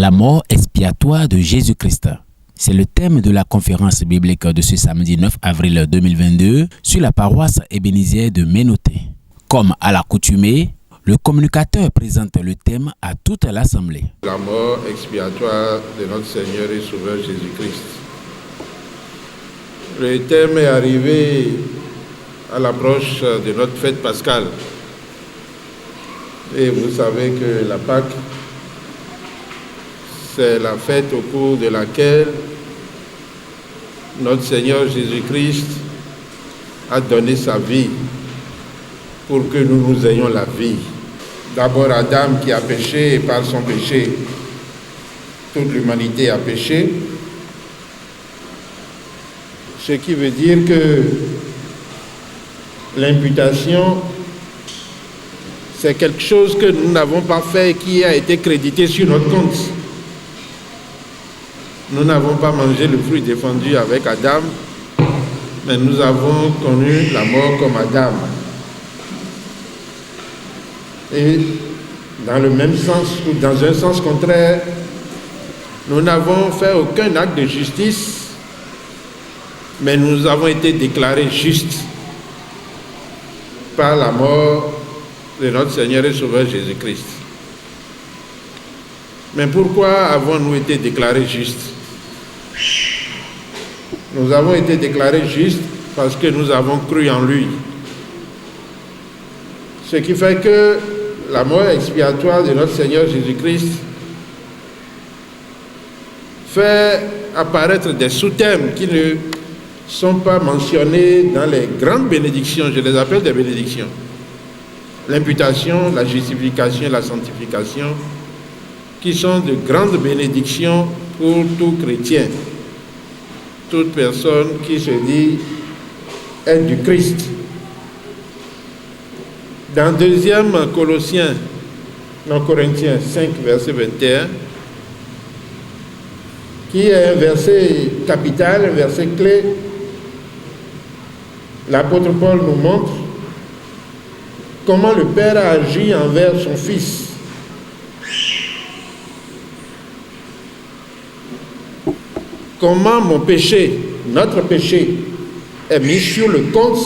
La mort expiatoire de Jésus-Christ. C'est le thème de la conférence biblique de ce samedi 9 avril 2022 sur la paroisse ébénézienne de Ménoté. Comme à l'accoutumée, le communicateur présente le thème à toute l'assemblée. La mort expiatoire de notre Seigneur et Sauveur Jésus-Christ. Le thème est arrivé à l'approche de notre fête pascale. Et vous savez que la Pâque, c'est la fête au cours de laquelle notre Seigneur Jésus-Christ a donné sa vie pour que nous ayons la vie. D'abord Adam qui a péché et par son péché, toute l'humanité a péché. Ce qui veut dire que l'imputation, c'est quelque chose que nous n'avons pas fait et qui a été crédité sur notre compte. Nous n'avons pas mangé le fruit défendu avec Adam, mais nous avons connu la mort comme Adam. Et dans le même sens, ou dans un sens contraire, nous n'avons fait aucun acte de justice, mais nous avons été déclarés justes par la mort de notre Seigneur et Sauveur Jésus-Christ. Mais pourquoi avons-nous été déclarés justes? Nous avons été déclarés justes parce que nous avons cru en lui. Ce qui fait que la mort expiatoire de notre Seigneur Jésus-Christ fait apparaître des sous-thèmes qui ne sont pas mentionnés dans les grandes bénédictions, je les appelle des bénédictions. L'imputation, la justification, la sanctification, qui sont de grandes bénédictions pour tout chrétien, toute personne qui se dit être du Christ. Dans 2 Corinthiens 5, verset 21, qui est un verset capital, un verset clé, l'apôtre Paul nous montre comment le Père a agi envers son Fils. Comment mon péché, notre péché, est mis sur le compte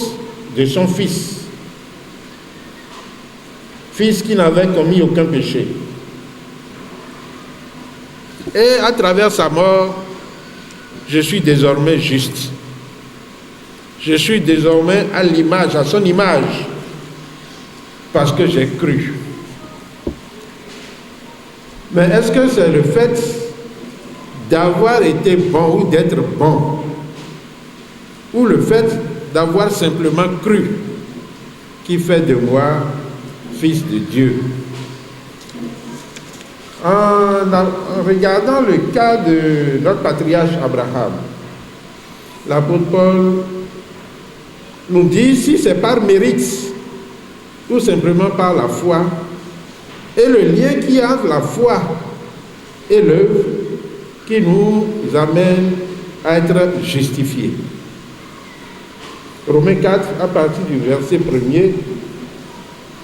de son Fils. Fils qui n'avait commis aucun péché. Et à travers sa mort, je suis désormais juste. Je suis désormais à l'image, à son image, parce que j'ai cru. Mais est-ce que c'est le fait d'avoir été bon ou d'être bon, ou le fait d'avoir simplement cru qui fait de moi fils de Dieu? En regardant le cas de notre patriarche Abraham, l'apôtre Paul nous dit si c'est par mérite, tout simplement par la foi, et le lien qui y a entre la foi et l'œuvre qui nous amène à être justifiés. Romains 4, à partir du verset 1er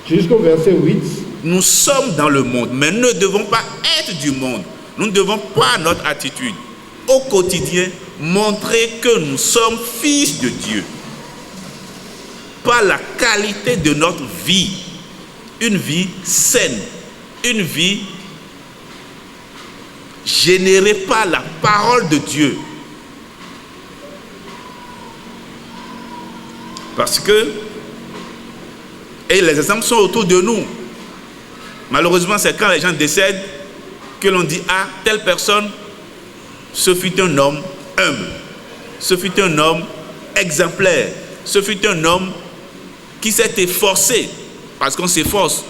jusqu'au verset 8. Nous sommes dans le monde, mais nous ne devons pas être du monde. Nous ne devons pas, notre attitude, au quotidien, montrer que nous sommes fils de Dieu. Par la qualité de notre vie, une vie saine, une vie générée par la parole de Dieu. Parce que, et les exemples sont autour de nous. Malheureusement, c'est quand les gens décèdent que l'on dit « Ah, telle personne, ce fut un homme humble, ce fut un homme exemplaire, ce fut un homme qui s'est efforcé. » Parce qu'on s'efforce.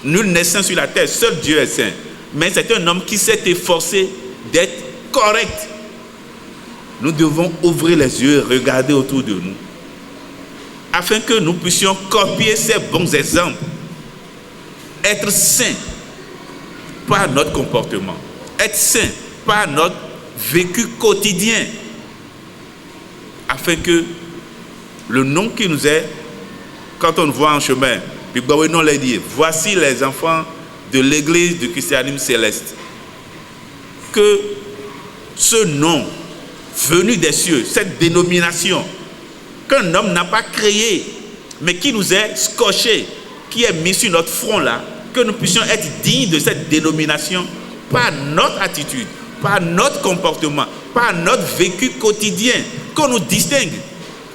Nul n'est saint sur la terre, seul Dieu est saint. Mais c'est un homme qui s'est efforcé d'être correct. Nous devons ouvrir les yeux et regarder autour de nous, afin que nous puissions copier ces bons exemples. Être saint par notre comportement, être saint par notre vécu quotidien, afin que le nom qui nous est, quand on nous voit en chemin, puis non les dire, voici les enfants de l'église du christianisme céleste. que ce nom venu des cieux, cette dénomination qu'un homme n'a pas créée, mais qui nous est scotché, qui est mis sur notre front là, que nous puissions être dignes de cette dénomination par notre attitude, par notre comportement, par notre vécu quotidien, qu'on nous distingue,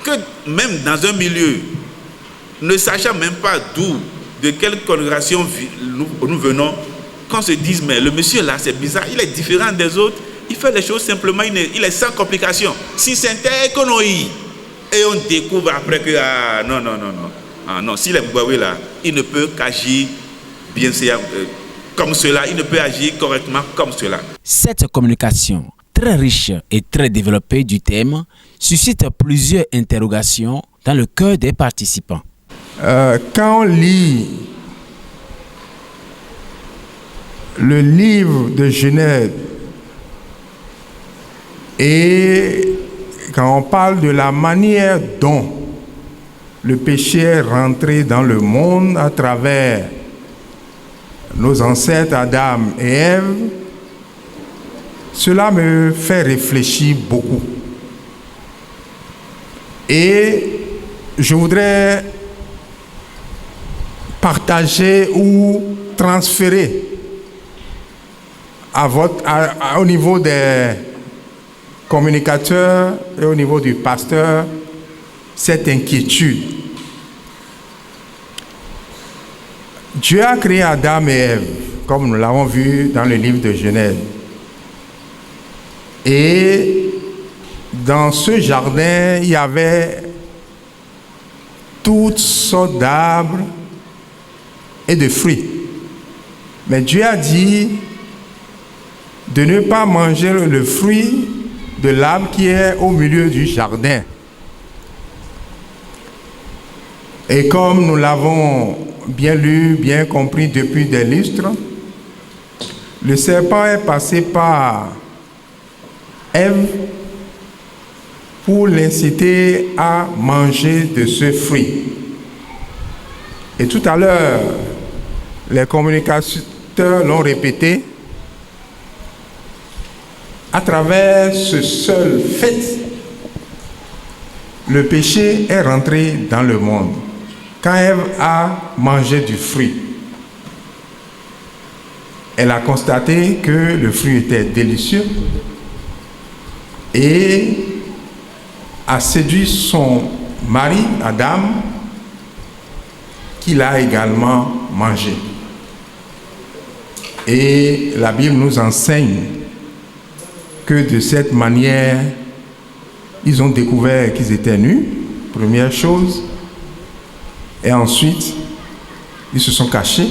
que même dans un milieu, ne sachant même pas d'où, de quelle congrégation nous venons, qu'on se dise, mais le monsieur là, c'est bizarre, il est différent des autres, il fait les choses simplement, il est sans complication. Si c'est économie, et on découvre après que, non, s'il est Mbouaoué là, il ne peut qu'agir bien comme cela, il ne peut agir correctement comme cela. Cette communication très riche et très développée du thème suscite plusieurs interrogations dans le cœur des participants. Quand on lit le livre de Genèse et quand on parle de la manière dont le péché est rentré dans le monde à travers nos ancêtres Adam et Ève, cela me fait réfléchir beaucoup. Et je voudrais partager ou transférer au niveau des communicateurs et au niveau du pasteur cette inquiétude. Dieu a créé Adam et Ève, comme nous l'avons vu dans le livre de Genèse. Et dans ce jardin, il y avait toutes sortes d'arbres et de fruits. Mais Dieu a dit de ne pas manger le fruit de l'arbre qui est au milieu du jardin. Et comme nous l'avons bien lu, bien compris depuis des lustres, le serpent est passé par Ève pour l'inciter à manger de ce fruit. Et tout à l'heure, les communicateurs l'ont répété, à travers ce seul fait, le péché est rentré dans le monde. Quand Ève a mangé du fruit, elle a constaté que le fruit était délicieux et a séduit son mari, Adam, qu'il a également mangé. Et la Bible nous enseigne que de cette manière, ils ont découvert qu'ils étaient nus, première chose, et ensuite, ils se sont cachés,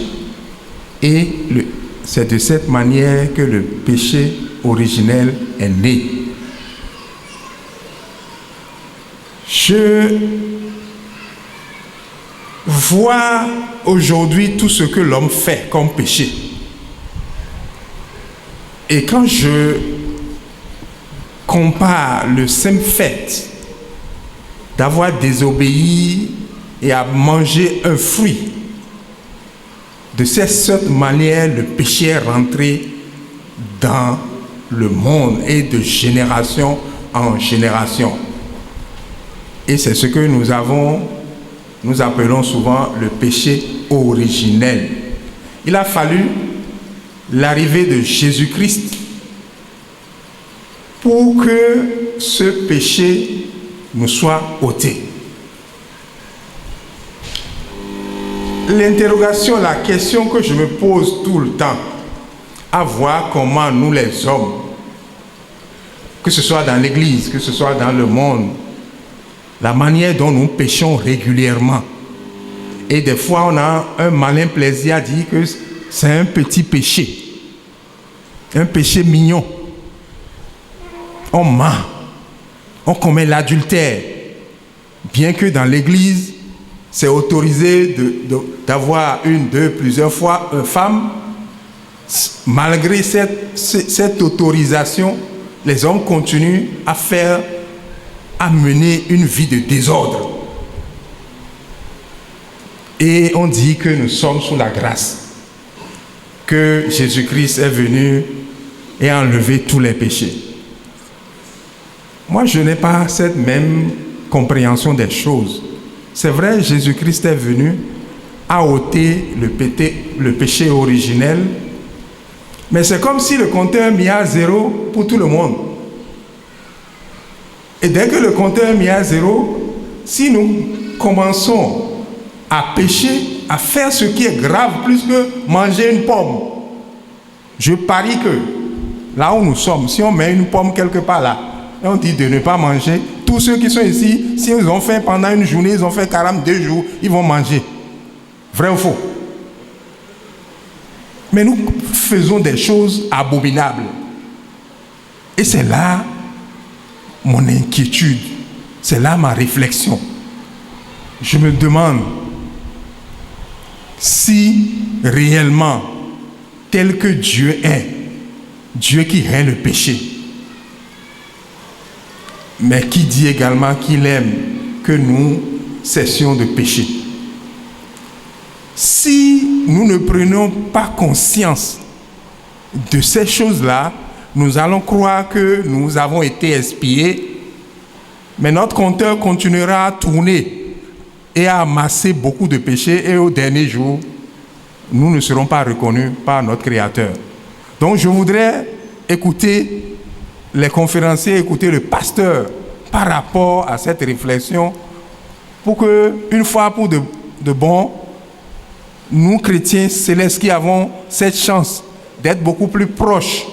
et c'est de cette manière que le péché originel est né. Je vois aujourd'hui tout ce que l'homme fait comme péché. Et quand je compare le simple fait d'avoir désobéi et à manger un fruit, de cette manière, le péché est rentré dans le monde et de génération en génération. Et c'est ce que nous appelons souvent le péché originel. Il a fallu l'arrivée de Jésus-Christ pour que ce péché nous soit ôté. L'interrogation, la question que je me pose tout le temps, à voir comment nous les hommes, que ce soit dans l'église, que ce soit dans le monde, la manière dont nous péchons régulièrement. Et des fois, on a un malin plaisir à dire que c'est un petit péché, un péché mignon. On ment, on commet l'adultère, bien que dans l'église, c'est autorisé d'avoir une, deux, plusieurs fois une femme. Malgré cette autorisation, les hommes continuent à mener une vie de désordre. Et on dit que nous sommes sous la grâce, que Jésus-Christ est venu et a enlevé tous les péchés. Moi, je n'ai pas cette même compréhension des choses. C'est vrai, Jésus-Christ est venu à ôter le péché originel, mais c'est comme si le compteur est mis à zéro pour tout le monde. Et dès que le compteur est mis à zéro, si nous commençons à pécher, à faire ce qui est grave plus que manger une pomme, je parie que là où nous sommes, si on met une pomme quelque part là, et on dit de ne pas manger, tous ceux qui sont ici, si ils ont faim pendant une journée, ils ont fait 42 jours, ils vont manger. Vrai ou faux? Mais nous faisons des choses abominables. Et c'est là mon inquiétude, c'est là ma réflexion. Je me demande si réellement, tel que Dieu est, Dieu qui hait le péché, mais qui dit également qu'il aime que nous cessions de pécher. Si nous ne prenons pas conscience de ces choses-là, nous allons croire que nous avons été espiés, mais notre compteur continuera à tourner et à amasser beaucoup de péchés, et au dernier jour, nous ne serons pas reconnus par notre Créateur. Donc je voudrais écouter les conférenciers, écouter le pasteur par rapport à cette réflexion, pour que, une fois pour de bon, nous chrétiens célestes qui avons cette chance d'être beaucoup plus proches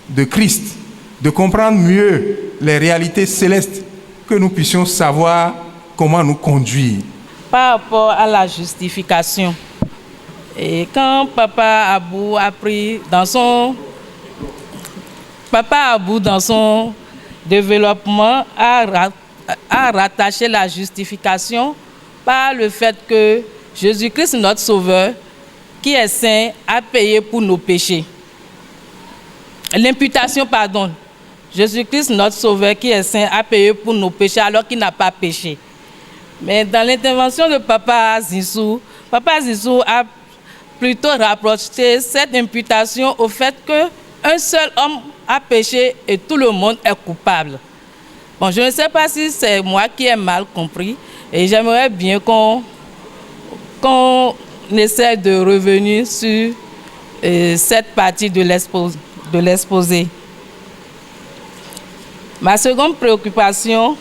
de Christ, de comprendre mieux les réalités célestes, que nous puissions savoir comment nous conduire. Par rapport à la justification, et quand Papa Abou a pris dans son développement a rattaché la justification par le fait que Jésus-Christ, notre Sauveur, qui est saint, a payé pour nos péchés. L'imputation, pardon. Jésus-Christ, notre Sauveur, qui est saint, a payé pour nos péchés alors qu'il n'a pas péché. Mais dans l'intervention de Papa Zissou a plutôt rapproché cette imputation au fait qu'un seul homme a péché et tout le monde est coupable. Bon, je ne sais pas si c'est moi qui ai mal compris, et j'aimerais bien qu'on essaie de revenir sur cette partie de l'exposé. Ma seconde préoccupation,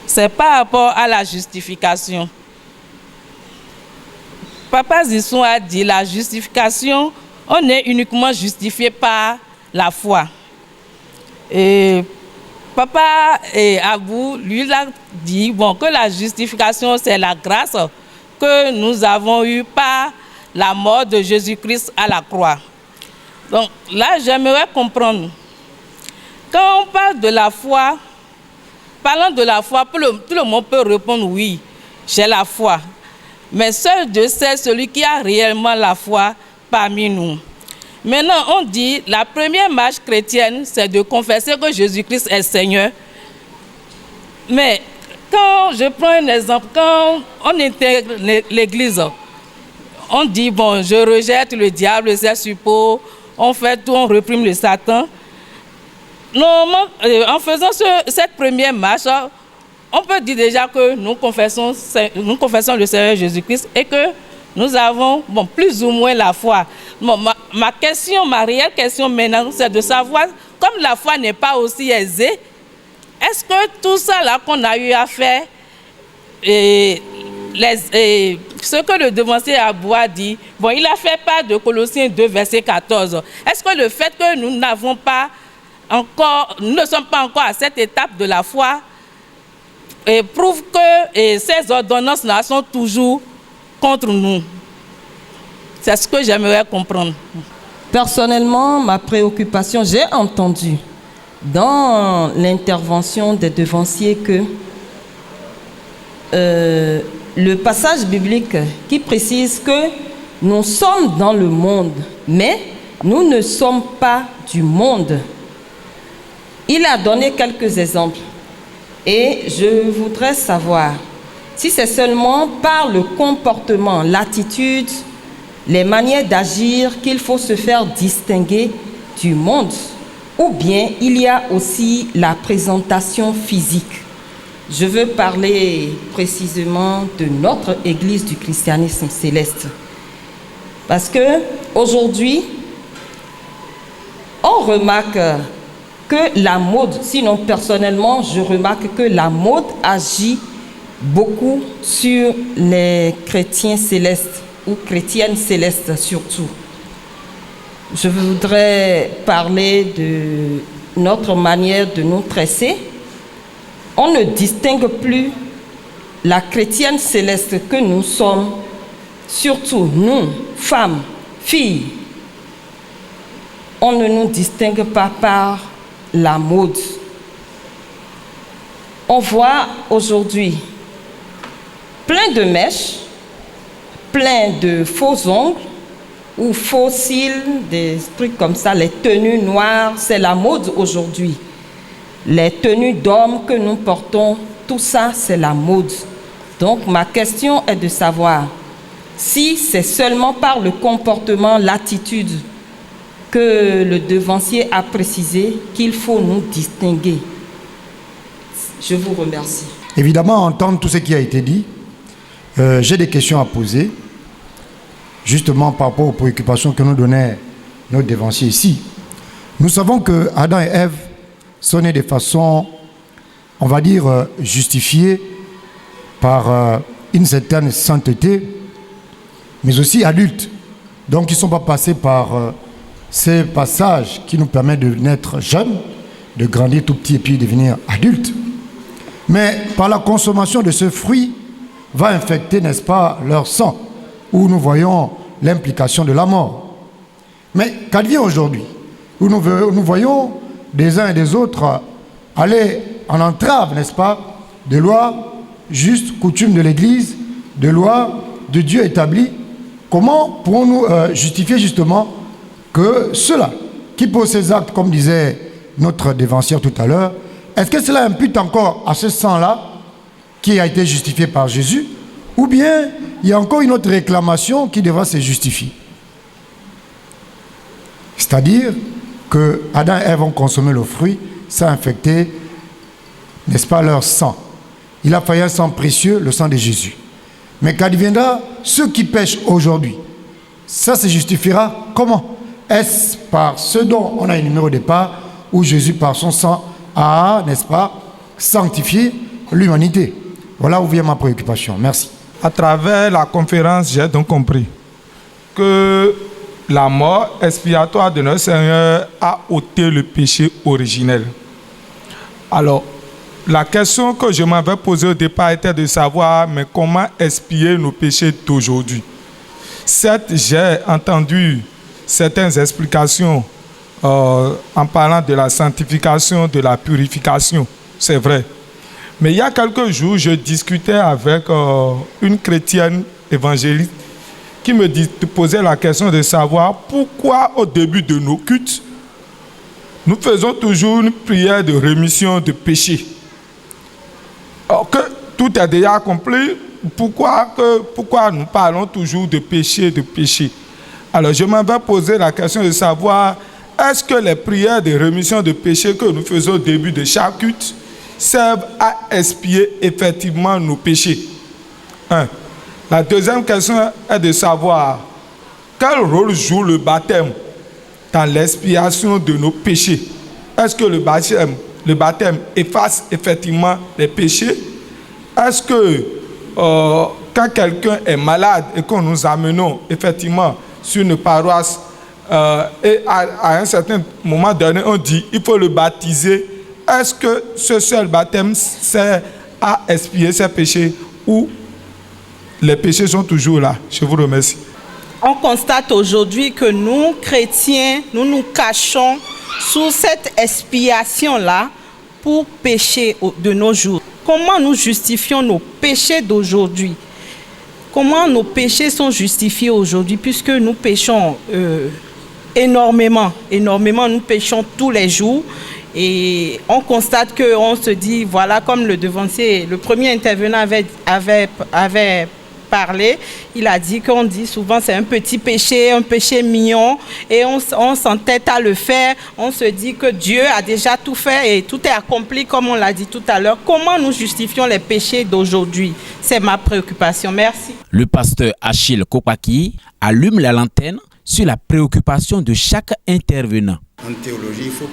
c'est par rapport à la justification. Papa Zissou a dit la justification, on est uniquement justifié par la foi. Et Papa Abou, lui, l'a dit que la justification, c'est la grâce que nous avons eue par la mort de Jésus-Christ à la croix. Donc là, j'aimerais comprendre. Quand on parle de la foi, parlant de la foi, tout le monde peut répondre oui, j'ai la foi. Mais seul Dieu sait celui qui a réellement la foi parmi nous. Maintenant, on dit, la première marche chrétienne, c'est de confesser que Jésus-Christ est Seigneur. Mais quand je prends un exemple, quand on intègre l'église, on dit, je rejette le diable, ses suppôts, on fait tout, on réprime le Satan. Normalement, en faisant cette première marche, on peut dire déjà que nous confessons le Seigneur Jésus-Christ et que nous avons plus ou moins la foi. Ma réelle question maintenant, c'est de savoir, comme la foi n'est pas aussi aisée, est-ce que tout ça là qu'on a eu à faire, ce que le devancier Abou a dit, il a fait part de Colossiens 2, verset 14. Est-ce que le fait que nous ne sommes pas encore à cette étape de la foi, prouve que ces ordonnances-là sont toujours contre nous? C'est ce que j'aimerais comprendre. Personnellement, ma préoccupation, j'ai entendu dans l'intervention des devanciers que le passage biblique qui précise que nous sommes dans le monde, mais nous ne sommes pas du monde. Il a donné quelques exemples et je voudrais savoir si c'est seulement par le comportement, l'attitude, les manières d'agir qu'il faut se faire distinguer du monde, ou bien il y a aussi la présentation physique. Je veux parler précisément de notre Église du christianisme céleste. Parce que aujourd'hui, on remarque que la mode, sinon personnellement, je remarque que la mode agit beaucoup sur les chrétiens célestes ou chrétiennes célestes surtout. Je voudrais parler de notre manière de nous tresser. On ne distingue plus la chrétienne céleste que nous sommes, surtout nous, femmes, filles. On ne nous distingue pas par la mode. On voit aujourd'hui plein de mèches, plein de faux ongles ou faux cils, des trucs comme ça, les tenues noires, c'est la mode aujourd'hui. Les tenues d'hommes que nous portons, tout ça, c'est la mode. Donc, ma question est de savoir si c'est seulement par le comportement, l'attitude que le devancier a précisé qu'il faut nous distinguer. Je vous remercie. Évidemment, entendre tout ce qui a été dit, j'ai des questions à poser, justement par rapport aux préoccupations que nous donnait notre devancier ici. Nous savons que Adam et Ève sont nés de façon, on va dire, justifiée par une certaine sainteté, mais aussi adultes. Donc, ils ne sont pas passés par ces passages qui nous permettent de naître jeunes, de grandir tout petit et puis devenir adultes. Mais par la consommation de ce fruit, va infecter, n'est-ce pas, leur sang, où nous voyons l'implication de la mort. Mais qu'advient aujourd'hui, où nous voyons des uns et des autres aller en entrave, n'est-ce pas, de lois justes, coutumes de l'Église, de lois de Dieu établies. Comment pourrons-nous justifier justement que ceux-là qui posent ces actes, comme disait notre dévancière tout à l'heure, est-ce que cela impute encore à ce sang-là qui a été justifié par Jésus, ou bien il y a encore une autre réclamation qui devra se justifier? C'est-à-dire que Adam et Ève ont consommé le fruit, ça a infecté, n'est-ce pas, leur sang. Il a fallu un sang précieux, le sang de Jésus. Mais qu'adviendra ceux qui pêchent aujourd'hui? Ça se justifiera comment? Est-ce par ce dont on a énuméré au départ, où Jésus, par son sang, a, n'est-ce pas, sanctifié l'humanité? Voilà où vient ma préoccupation. Merci. À travers la conférence, j'ai donc compris que la mort expiatoire de notre Seigneur a ôté le péché originel. Alors, la question que je m'avais posée au départ était de savoir, mais comment expier nos péchés d'aujourd'hui? Certes, j'ai entendu certaines explications en parlant de la sanctification, de la purification, c'est vrai. Mais il y a quelques jours, je discutais avec une chrétienne évangéliste qui me posait la question de savoir pourquoi au début de nos cultes, nous faisons toujours une prière de rémission de péché. Alors que tout est déjà accompli, pourquoi nous parlons toujours de péché, de péché? Alors je m'avais posé la question de savoir, est-ce que les prières de rémission de péché que nous faisons au début de chaque culte servent à expier effectivement nos péchés? La deuxième question est de savoir quel rôle joue le baptême dans l'expiation de nos péchés. Est-ce que le baptême efface effectivement les péchés? Est-ce que quand quelqu'un est malade et que nous amenons effectivement sur une paroisse et à un certain moment donné on dit il faut le baptiser, est-ce que ce seul baptême sert à expier ses péchés ou les péchés sont toujours là? Je vous remercie. On constate aujourd'hui que nous, chrétiens, nous nous cachons sous cette expiation-là pour pécher de nos jours. Comment nous justifions nos péchés d'aujourd'hui? Comment nos péchés sont justifiés aujourd'hui puisque nous péchons énormément, nous péchons tous les jours et on constate qu'on se dit, voilà, comme le devancier, le premier intervenant avait parlé, il a dit qu'on dit souvent c'est un petit péché, un péché mignon, et on s'entête à le faire, on se dit que Dieu a déjà tout fait et tout est accompli comme on l'a dit tout à l'heure. Comment nous justifions les péchés d'aujourd'hui? C'est ma préoccupation. Merci. Le pasteur Achille Kopaki allume la lanterne sur la préoccupation de chaque intervenant. En théologie, il faut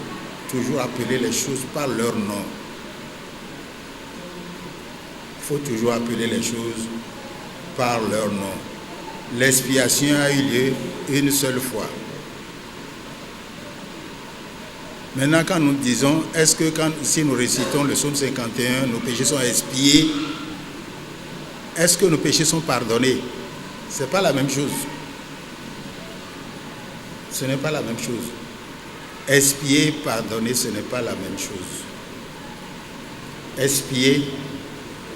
toujours appeler les choses par leur nom. Il faut toujours appeler les choses par leur nom. L'expiation a eu lieu une seule fois. Maintenant, quand nous disons, est-ce que si nous récitons le psaume 51, nos péchés sont expiés, est-ce que nos péchés sont pardonnés? Ce n'est pas la même chose. Ce n'est pas la même chose. Expier, pardonner, ce n'est pas la même chose. Expier,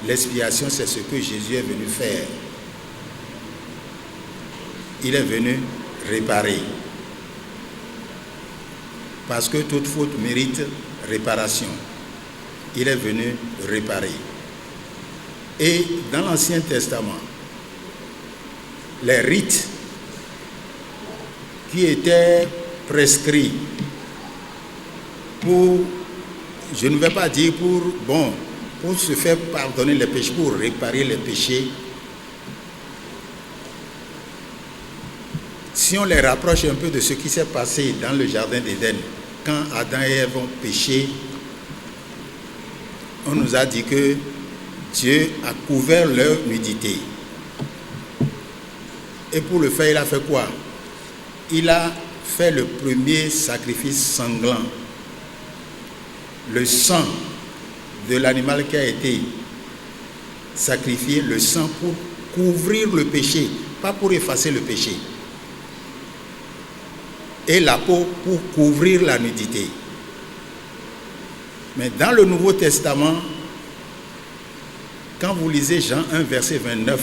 l'expiation, c'est ce que Jésus est venu faire. Il est venu réparer. Parce que toute faute mérite réparation. Il est venu réparer. Et dans l'Ancien Testament, les rites qui étaient prescrits pour, je ne vais pas dire pour se faire pardonner les péchés, pour réparer les péchés, si on les rapproche un peu de ce qui s'est passé dans le jardin d'Éden, quand Adam et Ève ont péché, on nous a dit que Dieu a couvert leur nudité. Et pour le faire, il a fait quoi? Il a fait le premier sacrifice sanglant. Le sang de l'animal qui a été sacrifié, le sang pour couvrir le péché, pas pour effacer le péché. Et la peau pour couvrir la nudité. Mais dans le Nouveau Testament, quand vous lisez Jean 1, verset 29,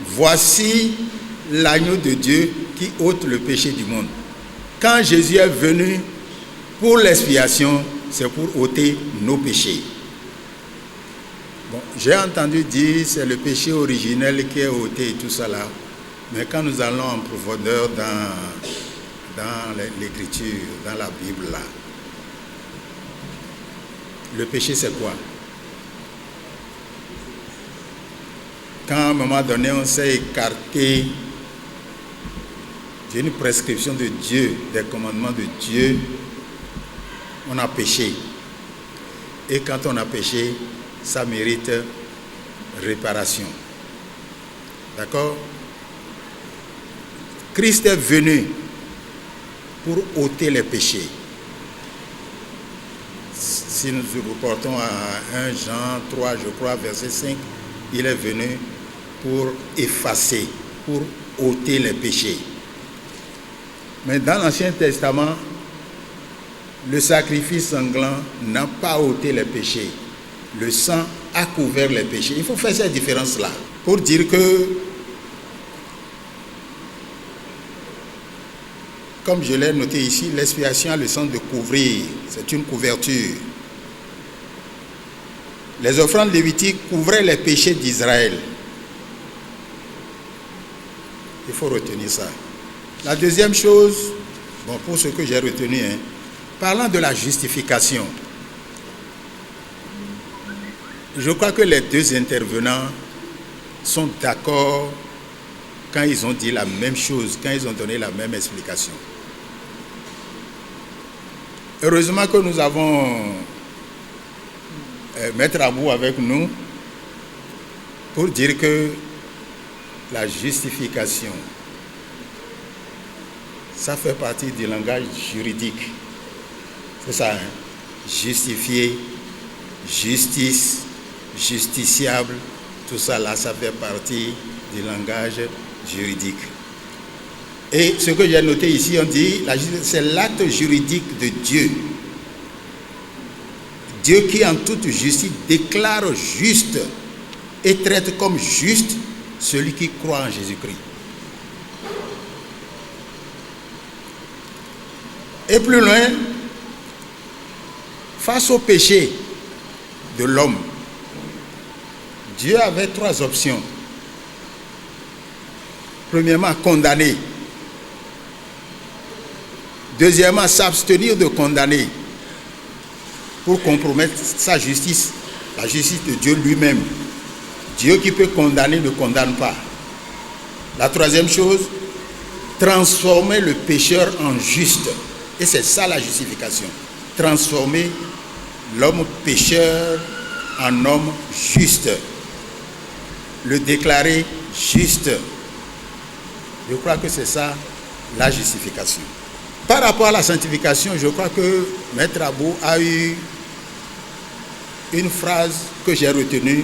voici l'agneau de Dieu qui ôte le péché du monde. Quand Jésus est venu pour l'expiation, c'est pour ôter nos péchés. Bon, j'ai entendu dire c'est le péché originel qui est ôté et tout ça là. Mais quand nous allons en profondeur dans l'écriture, dans la Bible là, le péché c'est quoi? Quand à un moment donné on s'est écarté d'une prescription de Dieu, des commandements de Dieu, on a péché. Et quand on a péché, ça mérite réparation. D'accord? Christ est venu pour ôter les péchés. Si nous reportons à 1 Jean 3, je crois, verset 5, il est venu pour effacer, pour ôter les péchés. Mais dans l'Ancien Testament, le sacrifice sanglant n'a pas ôté les péchés. Le sang a couvert les péchés. Il faut faire cette différence-là pour dire que, comme je l'ai noté ici, l'expiation a le sens de couvrir. C'est une couverture. Les offrandes lévitiques couvraient les péchés d'Israël. Il faut retenir ça. La deuxième chose, pour ce que j'ai retenu, parlant de la justification, je crois que les deux intervenants sont d'accord quand ils ont dit la même chose, quand ils ont donné la même explication. Heureusement que nous avons Maître Abou avec nous pour dire que la justification, ça fait partie du langage juridique. C'est ça, justifier, justice, justiciable, tout ça là, ça fait partie du langage juridique. Et ce que j'ai noté ici, on dit, c'est l'acte juridique de Dieu. Dieu qui en toute justice déclare juste et traite comme juste celui qui croit en Jésus-Christ. Et plus loin, face au péché de l'homme, Dieu avait trois options. Premièrement, condamner. Deuxièmement, s'abstenir de condamner pour compromettre sa justice, la justice de Dieu lui-même. Dieu qui peut condamner ne condamne pas. La troisième chose, transformer le pécheur en juste. Et c'est ça la justification. Transformer l'homme pécheur en homme juste. Le déclarer juste. Je crois que c'est ça la justification. Par rapport à la sanctification, je crois que Maître Abou a eu une phrase que j'ai retenue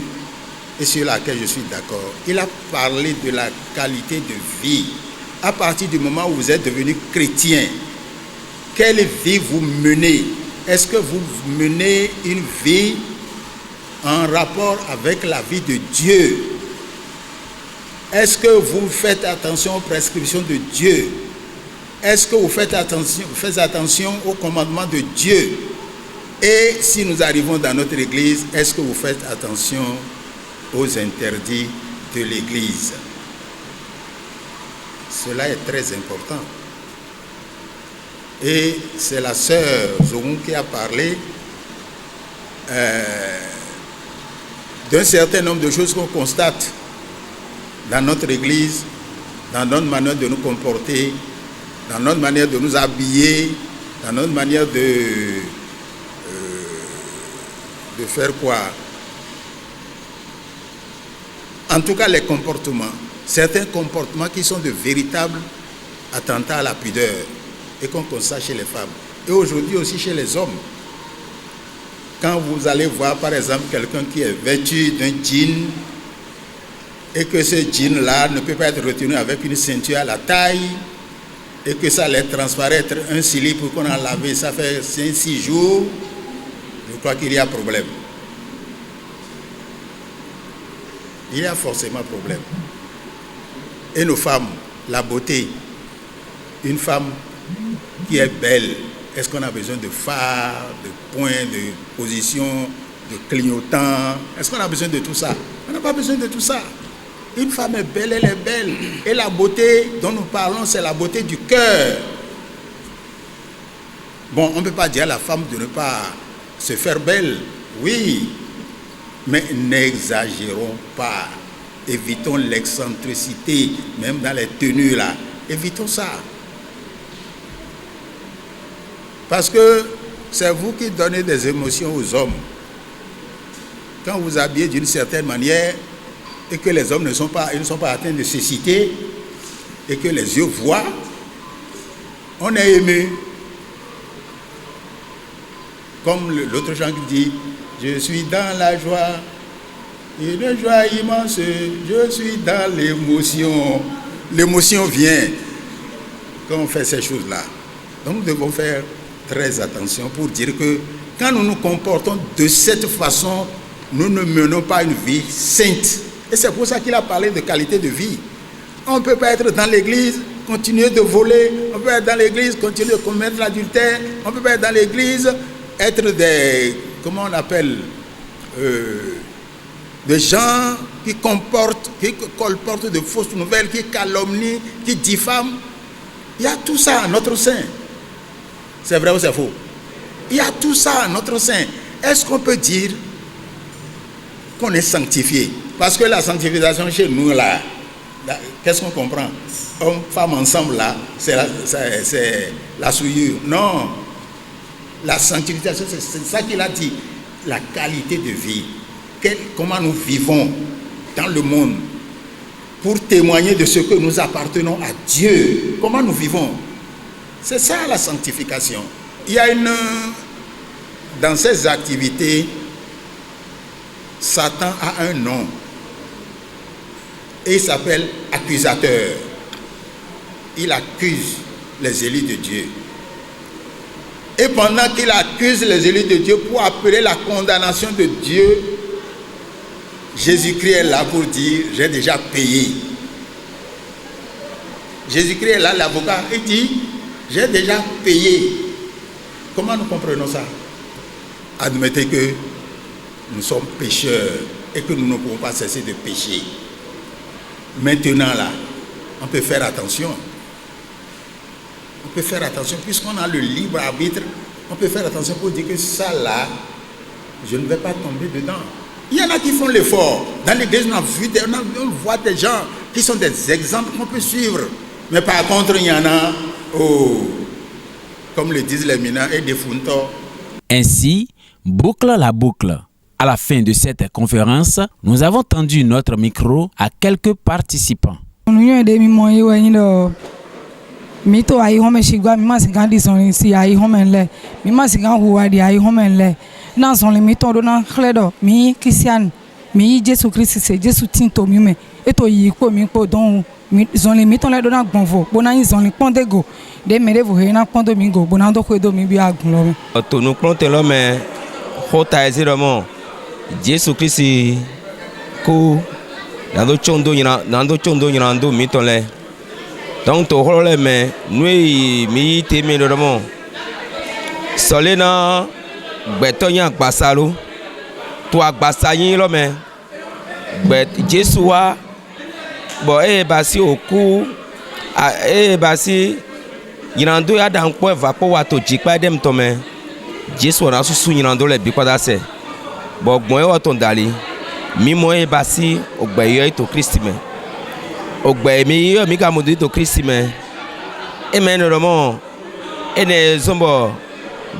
et sur laquelle je suis d'accord. Il a parlé de la qualité de vie. À partir du moment où vous êtes devenu chrétien, quelle vie vous menez? Est-ce que vous menez une vie en rapport avec la vie de Dieu? Est-ce que vous faites attention aux prescriptions de Dieu? Est-ce que vous faites attention aux commandements de Dieu? Et si nous arrivons dans notre église, est-ce que vous faites attention aux interdits de l'église? Cela est très important. Et c'est la sœur Zogun qui a parlé d'un certain nombre de choses qu'on constate dans notre église, dans notre manière de nous comporter, dans notre manière de nous habiller, dans notre manière de faire quoi? En tout cas, les comportements. Certains comportements qui sont de véritables attentats à la pudeur et qu'on constate chez les femmes. Et aujourd'hui aussi chez les hommes. Quand vous allez voir par exemple quelqu'un qui est vêtu d'un jean et que ce jean-là ne peut pas être retenu avec une ceinture à la taille et que ça laisse transparaître un slip qu'on a lavé, ça fait 5-6 jours, je crois qu'il y a problème. Il y a forcément problème. Et nos femmes, la beauté, une femme qui est belle, est-ce qu'on a besoin de phare, de points, de position, de clignotants? Est-ce qu'on a besoin de tout ça? On n'a pas besoin de tout ça. Une femme est belle, elle est belle. Et la beauté dont nous parlons, c'est la beauté du cœur. Bon, on ne peut pas dire à la femme de ne pas se faire belle. Oui, mais n'exagérons pas. Évitons l'excentricité, même dans les tenues là. Évitons ça. Parce que c'est vous qui donnez des émotions aux hommes. Quand vous habillez d'une certaine manière et que les hommes ne sont pas atteints de cécité et que les yeux voient, on est ému. Comme l'autre chant qui dit, je suis dans la joie, une joie immense, je suis dans l'émotion. L'émotion vient quand on fait ces choses-là. Donc nous devons faire très attention pour dire que quand nous nous comportons de cette façon, nous ne menons pas une vie sainte. Et c'est pour ça qu'il a parlé de qualité de vie. On ne peut pas être dans l'église, continuer de voler, on peut être dans l'église, continuer de commettre l'adultère, on ne peut pas être dans l'église, être des, comment on appelle, des gens qui colportent de fausses nouvelles, qui calomnient, qui diffament. Il y a tout ça à notre sein. C'est vrai ou c'est faux? Il y a tout ça à notre sein. Est-ce qu'on peut dire qu'on est sanctifié? Parce que la sanctification chez nous, là, qu'est-ce qu'on comprend? Hommes, femmes ensemble, là, c'est la souillure. Non. La sanctification, c'est ça qu'il a dit. La qualité de vie. Comment nous vivons dans le monde pour témoigner de ce que nous appartenons à Dieu. Comment nous vivons? C'est ça la sanctification. Il y a dans ces activités, Satan a un nom. Et il s'appelle accusateur. Il accuse les élus de Dieu. Et pendant qu'il accuse les élus de Dieu pour appeler la condamnation de Dieu, Jésus-Christ est là pour dire, j'ai déjà payé. Jésus-Christ est là, l'avocat, il dit, j'ai déjà payé. Comment nous comprenons ça? Admettez que nous sommes pécheurs et que nous ne pouvons pas cesser de pécher. Maintenant là, on peut faire attention. On peut faire attention, puisqu'on a le libre arbitre, on peut faire attention pour dire que ça là, je ne vais pas tomber dedans. Il y en a qui font l'effort. Dans l'église, on voit des gens qui sont des exemples qu'on peut suivre. Mais par contre, il y en a, comme le disent les mineurs, et des funtors. Ainsi, boucle la boucle. À la fin de cette conférence, nous avons tendu notre micro à quelques participants. Mito ayi home shigwa mi ma sigan di son si ayi home le mi ma sigan huwa di ayi home le na son le mito do na khledo mi Christian mi Jesus Christ se Jesus tinto mi me eto yi ko mi ko don mi zon le mito le do na gbonfo bona yin zon le ponde go de mere vo he na pondo mi go bona do ko do mi bi agun lo mi to nu ponte lo me hota eziro mo Jesus Christ ko nando chondo nyina ndo mito le donc to holole me nui mi temi do mo solena gbetonya gbasalo to agbasa yin lo me gbe Jesu wa bo basi oku basi yinando ya dan po eva po wa to jipa dem to me Jesu na susu yinando le bi kwada se bo gbon e wa to ndali mi mo basi ogbeyo to Kristi me ogbe mi yo mi ka mo to Kristi me amen no mo ene zombo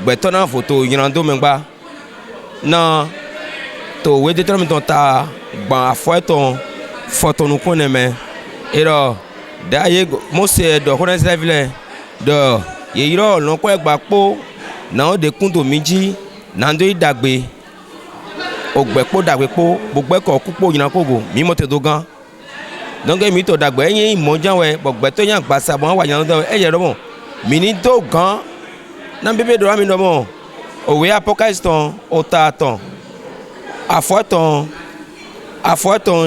gbeto na photo yinando me gba na to we de tram ton ta gba afo ton photo nu ko ne me ero da ye mo se do ko na se vile do ye iro lo ko egba po na o de kun to miji na ndo idagbe ogbe po dagbe po gbogbo ko kupo yin ko go mi mo te do gan donc mi to dagbe yin mo jan we gbogbo to yan gbasa bon wa yan do eye do mo mi ni do gan na bebe do mi do mo òwe Apocalypse ton ota ton afoton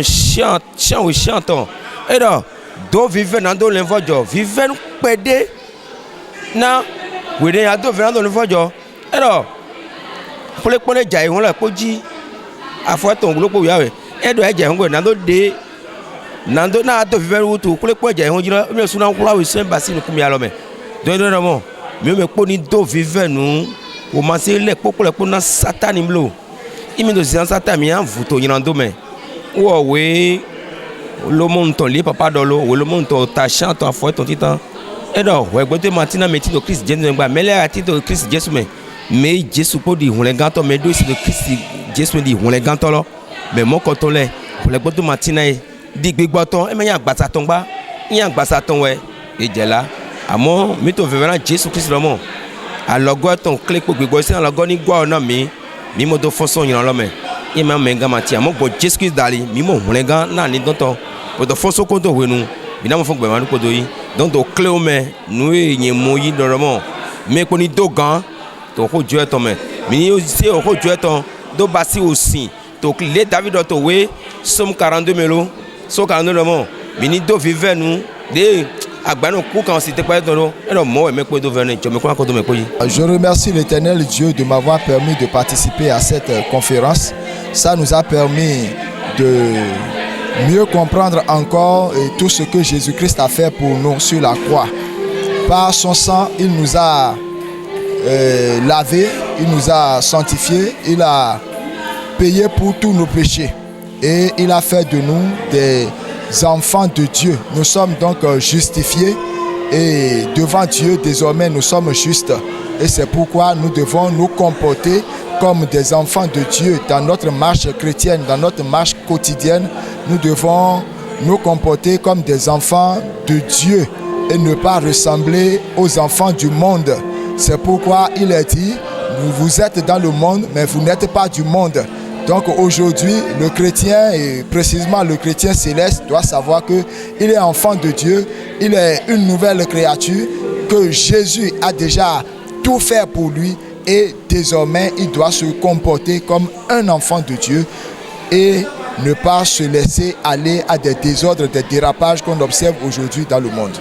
chant ton et do vive na do le fojo vive pede na we de ado vive na do le fojo et do pole jai won la poji afoton glopo ya we e do eje won na do de nando na do vive wutu pole jai won jira mi suna kula we semba sinu kumi alo me do mo mi me po ni do vive nu o ma se le popo le po na satani mlo imi do zian satani an vuto yinando me wo we lo monton li papa dolo wo lo monton ta chante afo ton titan e do we gbote martina meti do Christ Jesu ngba mele ati do Christ Jesu me Jesu po di hun le ganto me do si do Christ Jesu di hun le ganto lo me mo ko to le le gbote martina di gbegbo ton e me yan gbasa ton gba yan gbasa ton we e jela amo mi to vevera Jesu Christ lo mo alogo ton clé po gbegbo si alogo ni gwa ona mi mo do fonso yin lo me e ma menga matia mo gbo Jesus Christ dali mi mo hun le gan na ni donto po do fonso ko do wenu bi na mo fun gbe ma ko do yi donc do clé o me nu yin mo yi do mo me ko ni do gan to ko jo eton me mi ni o se o ko jo eton do basi osin to le David to we Somme 42 melo so 42 mo mi ni do vive nu de Je remercie l'Éternel Dieu de m'avoir permis de participer à cette conférence. Ça nous a permis de mieux comprendre encore tout ce que Jésus-Christ a fait pour nous sur la croix. Par son sang, il nous a lavés, il nous a sanctifiés, il a payé pour tous nos péchés. Et il a fait de nous des enfants de Dieu. Nous sommes donc justifiés et devant Dieu désormais nous sommes justes. Et c'est pourquoi nous devons nous comporter comme des enfants de Dieu dans notre marche chrétienne, dans notre marche quotidienne. Nous devons nous comporter comme des enfants de Dieu et ne pas ressembler aux enfants du monde. C'est pourquoi il est dit, vous êtes dans le monde mais vous n'êtes pas du monde. Donc aujourd'hui, le chrétien, et précisément le chrétien céleste, doit savoir qu'il est enfant de Dieu, il est une nouvelle créature, que Jésus a déjà tout fait pour lui et désormais il doit se comporter comme un enfant de Dieu et ne pas se laisser aller à des désordres, des dérapages qu'on observe aujourd'hui dans le monde.